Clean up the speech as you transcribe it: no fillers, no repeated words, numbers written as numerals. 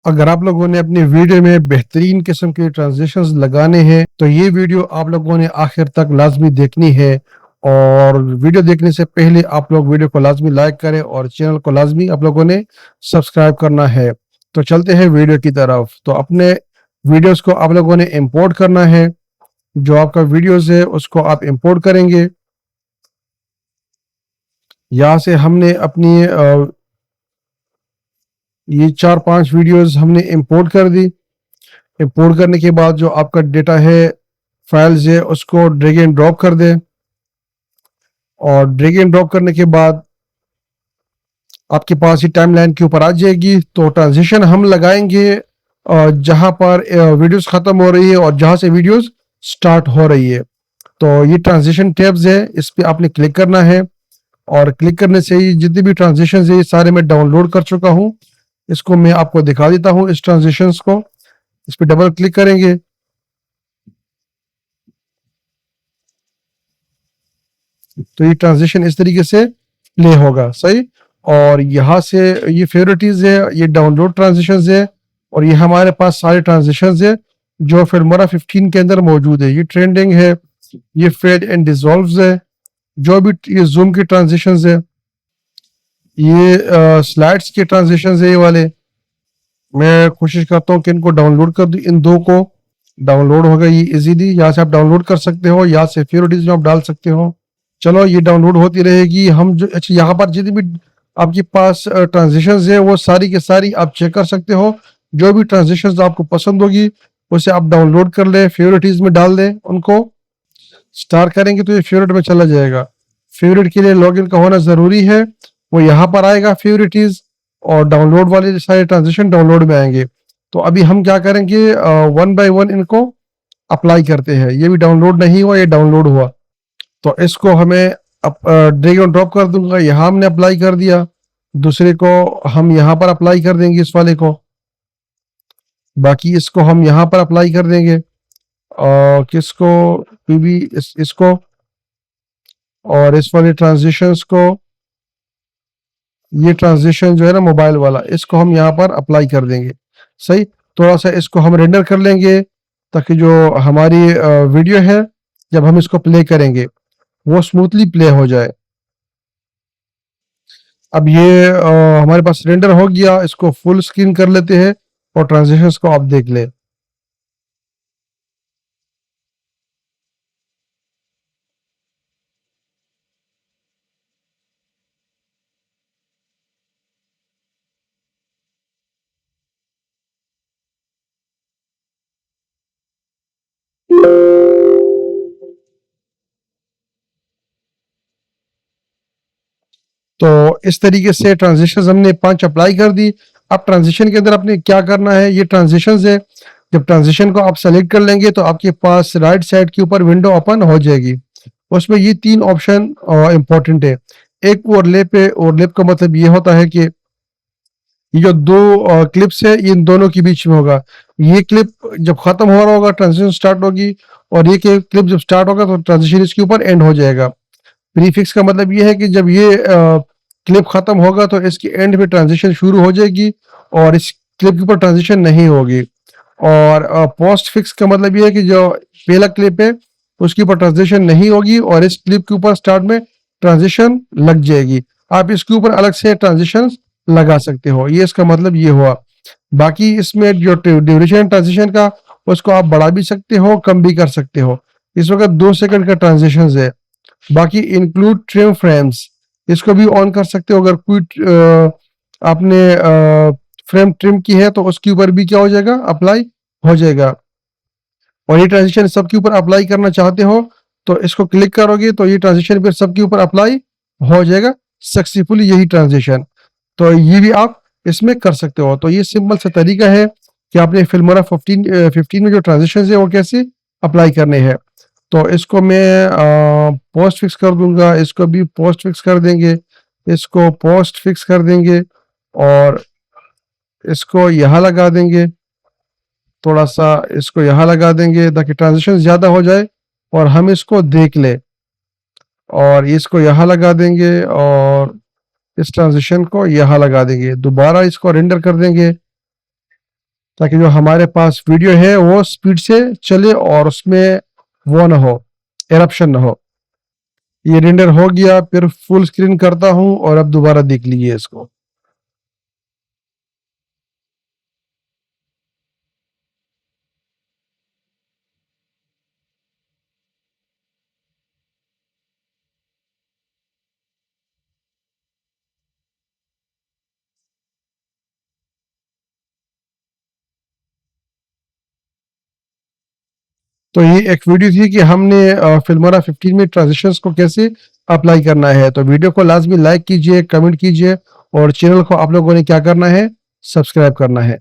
अगर आप लोगों ने अपनी वीडियो में बेहतरीन किस्म के ट्रांजिशंस लगाने हैं तो ये वीडियो आप लोगों ने आखिर तक लाजमी देखनी है। और वीडियो देखने से पहले आप लोग वीडियो को लाजमी लाइक करें और चैनल को लाजमी आप लोगों ने सब्सक्राइब करना है। तो चलते हैं वीडियो की तरफ। तो अपने वीडियोस को आप लोगों ने इंपोर्ट करना है। जो आपका वीडियोस है उसको आप इंपोर्ट करेंगे। यहाँ से हमने अपनी ये 4-5 वीडियोस हमने इंपोर्ट कर दी। इंपोर्ट करने के बाद जो आपका डेटा है, फाइल्स है, उसको ड्रैग एंड ड्रॉप कर दें। और ड्रैग एंड ड्रॉप करने के बाद आपके पास ये टाइमलाइन के ऊपर आ जाएगी। तो ट्रांजिशन हम लगाएंगे जहां पर वीडियोस खत्म हो रही है और जहां से वीडियोस स्टार्ट हो रही है। तो ये ट्रांजिशन टैब्स है, इस पे आपने क्लिक करना है। और क्लिक करने से ही जितने भी ट्रांजिशन है ये सारे मैं डाउनलोड कर चुका हूँ। इसको मैं आपको दिखा देता हूँ इस ट्रांजिशंस को। इस पे डबल क्लिक करेंगे तो ये ट्रांजिशन इस तरीके से प्ले होगा, सही। और यहाँ से ये फेवरेटीज है, ये डाउनलोड ट्रांजिशंस है। और ये हमारे पास सारे ट्रांजिशंस है जो फिल्मोरा 15 के अंदर मौजूद है। ये ट्रेंडिंग है, ये फेड एंड डिजॉल्व्स है, जो भी ये जूम की ट्रांजिशंस है, ये स्लाइड्स के ट्रांजिशंस है ये वाले। मैं कोशिश करता हूँ कि इनको डाउनलोड कर दूं। इन दो को डाउनलोड होगा ये इजीली, यहाँ से आप डाउनलोड कर सकते हो, यहाँ से फेवरेटीज में आप डाल सकते हो। चलो ये डाउनलोड होती रहेगी। हम जो अच्छा यहाँ पर जितनी भी आपके पास ट्रांजिशंस है वो सारी की सारी आप चेक कर सकते हो। जो भी ट्रांजिशंस आपको पसंद होगी उसे आप डाउनलोड कर ले, फेवरेटीज में डाल दें। उनको स्टार करेंगे तो ये फेवरेट में चला जाएगा। फेवरेट के लिए लॉगिन का होना जरूरी है। वो यहाँ पर आएगा फेवरेटीज, और डाउनलोड वाले सारे ट्रांजिशन डाउनलोड में आएंगे। तो अभी हम क्या करेंगे, वन बाय वन इनको अप्लाई करते हैं। ये भी डाउनलोड नहीं हुआ, ये डाउनलोड हुआ। तो इसको हमें ड्रैग एंड ड्रॉप कर दूंगा। यहाँ हमने अप्लाई कर दिया, दूसरे को हम यहाँ पर अप्लाई कर देंगे, इस वाले को। बाकी इसको हम यहाँ पर अप्लाई कर देंगे और किसको, पीबी इसको। और इस वाले ट्रांजिशंस को, ये ट्रांजिशन जो है ना मोबाइल वाला, इसको हम यहाँ पर अप्लाई कर देंगे, सही। थोड़ा सा इसको हम रेंडर कर लेंगे ताकि जो हमारी वीडियो है जब हम इसको प्ले करेंगे वो स्मूथली प्ले हो जाए। अब ये हमारे पास रेंडर हो गया। इसको फुल स्क्रीन कर लेते हैं और ट्रांजिशंस को आप देख ले। तो इस तरीके से ट्रांजिशंस हमने 5 अप्लाई कर दी। अब ट्रांजिशन के अंदर आपने क्या करना है, ये ट्रांजिशंस है। जब ट्रांजिशन को आप सेलेक्ट कर लेंगे तो आपके पास राइट साइड के ऊपर विंडो ओपन हो जाएगी। उसमें ये 3 ऑप्शन इंपॉर्टेंट है। एक ओवरलैप है। ओवरलैप का मतलब ये होता है कि ये जो दो क्लिप्स है इन दोनों के बीच में होगा। ये क्लिप जब खत्म हो रहा होगा ट्रांजिशन स्टार्ट होगी, और ये क्लिप जब स्टार्ट होगा तो ट्रांजिशन इसके ऊपर एंड हो जाएगा। प्रीफिक्स का मतलब ये है कि जब ये क्लिप खत्म होगा तो इसकी एंड पे ट्रांजिशन शुरू हो जाएगी और इस क्लिप के ऊपर ट्रांजिशन नहीं होगी। और पोस्ट फिक्स का मतलब ये है कि जो पहला क्लिप है उसके ऊपर ट्रांजिशन नहीं होगी और इस क्लिप के ऊपर स्टार्ट में ट्रांजिशन लग जाएगी। आप इसके ऊपर अलग से ट्रांजिशन लगा सकते हो। ये इसका मतलब ये हुआ। बाकी इसमें जो ड्यूरेशन ट्रांजिशन का, उसको आप बढ़ा भी सकते हो, कम भी कर सकते हो। इस वक्त 2 सेकंड का ट्रांजिशन है। बाकी इंक्लूड ट्रिम फ्रेम्स, इसको भी ऑन कर सकते हो। अगर कोई आपने फ्रेम ट्रिम की है तो उसके ऊपर भी क्या हो जाएगा, अप्लाई हो जाएगा। और ये ट्रांजिशन सबके ऊपर अप्लाई करना चाहते हो तो इसको क्लिक करोगे तो ये ट्रांजिशन फिर सबके ऊपर अप्लाई हो जाएगा सक्सेसफुली, यही ट्रांजिशन। तो ये भी आप इसमें कर सकते हो। तो ये सिंपल सा तरीका है कि आपने फिल्मोरा 15 में जो ट्रांजिशन है वो कैसे अप्लाई करने हैं। तो इसको मैं पोस्ट फिक्स कर दूंगा, इसको भी पोस्ट फिक्स कर देंगे, इसको पोस्ट फिक्स कर देंगे और इसको यहाँ लगा देंगे। थोड़ा सा इसको यहाँ लगा देंगे ताकि ट्रांजिशन ज़्यादा हो जाए और हम इसको देख ले। और इसको यहाँ लगा देंगे और इस ट्रांजिशन को यहाँ लगा देंगे। दोबारा इसको रेंडर कर देंगे। ताकि जो हमारे पास वीडियो है वो स्पीड से चले और उसमें वो ना हो, एरप्शन ना हो। ये रेंडर हो गया, फिर फुल स्क्रीन करता हूँ और अब दोबारा देख लीजिए इसको। तो ये एक वीडियो थी कि हमने फिल्मोरा 15 में ट्रांजिशंस को कैसे अप्लाई करना है। तो वीडियो को लाजमी लाइक कीजिए, कमेंट कीजिए और चैनल को आप लोगों ने क्या करना है, सब्सक्राइब करना है।